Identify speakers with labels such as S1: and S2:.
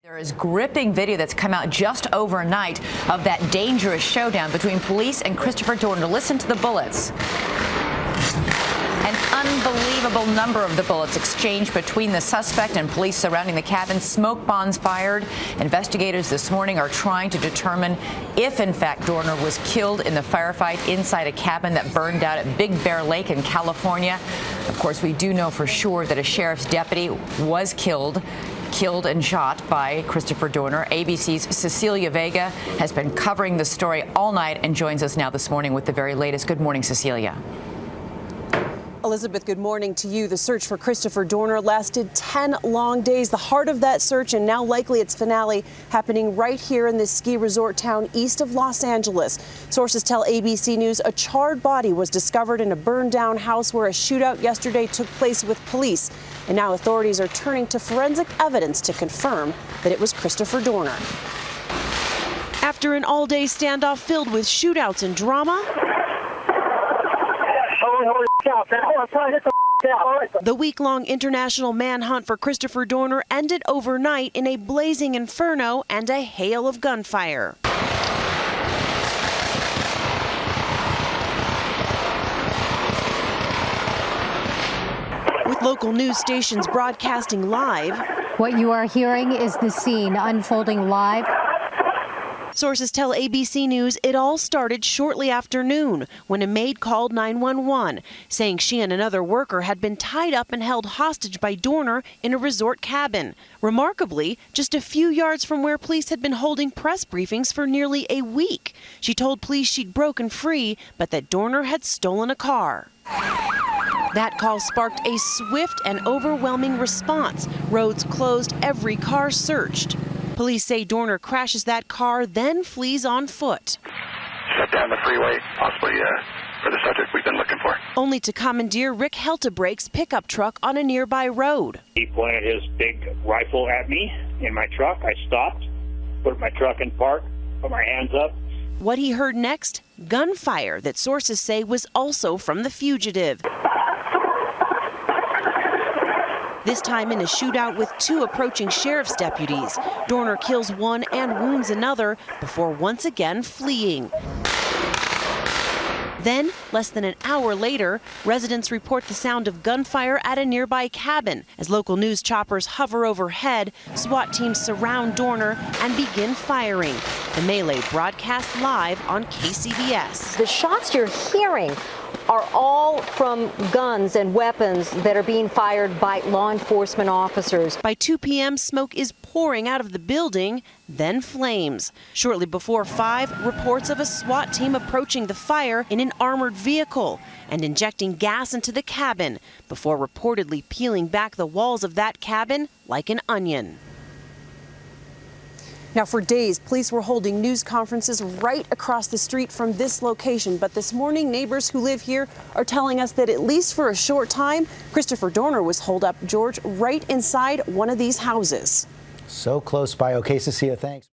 S1: There is gripping video that's come out just overnight of that dangerous showdown between police and Christopher Dorner. Listen to the bullets. An unbelievable number of the bullets exchanged between the suspect and police surrounding the cabin. Smoke bombs fired. Investigators this morning are trying to determine if, in fact, Dorner was killed in the firefight inside a cabin that burned out at Big Bear Lake in California. Of course, we do know for sure that a sheriff's deputy was killed and shot by Christopher Dorner. ABC's Cecilia Vega has been covering the story all night and joins us now this morning with the very latest. Good morning, Cecilia.
S2: Elizabeth, good morning to you. The search for Christopher Dorner lasted 10 long days. The heart of that search, and now likely its finale, happening right here in this ski resort town east of Los Angeles. Sources tell ABC News a charred body was discovered in a burned down house where a shootout yesterday took place with police. And now authorities are turning to forensic evidence to confirm that it was Christopher Dorner. After an all-day standoff filled with shootouts and drama, the week-long international manhunt for Christopher Dorner ended overnight in a blazing inferno and a hail of gunfire. With local news stations broadcasting live.
S3: What you are hearing is the scene unfolding live.
S2: Sources tell ABC News it all started shortly after noon when a maid called 911, saying she and another worker had been tied up and held hostage by Dorner in a resort cabin. Remarkably, just a few yards from where police had been holding press briefings for nearly a week. She told police she'd broken free, but that Dorner had stolen a car. That call sparked a swift and overwhelming response. Roads closed, every car searched. Police say Dorner crashes that car, then flees on foot.
S4: Shut down the freeway, possibly for the subject we've been looking for.
S2: Only to commandeer Rick Heltebrake's pickup truck on a nearby road.
S5: He pointed his big rifle at me in my truck. I stopped, put my truck in park, put my hands up.
S2: What he heard next? Gunfire that sources say was also from the fugitive. This time in a shootout with two approaching sheriff's deputies. Dorner kills one and wounds another before once again fleeing. Then, less than an hour later, residents report the sound of gunfire at a nearby cabin. As local news choppers hover overhead, SWAT teams surround Dorner and begin firing. The melee broadcast live on KCBS.
S3: The shots you're hearing are all from guns and weapons that are being fired by law enforcement officers.
S2: By 2 p.m., smoke is pouring out of the building, then flames. Shortly before 5, reports of a SWAT team approaching the fire in an armored vehicle and injecting gas into the cabin before reportedly peeling back the walls of that cabin like an onion. Now, for days, police were holding news conferences right across the street from this location. But this morning, neighbors who live here are telling us that at least for a short time, Christopher Dorner was holed up, George, right inside one of these houses.
S6: So close by. Okay, Cecilia, thanks.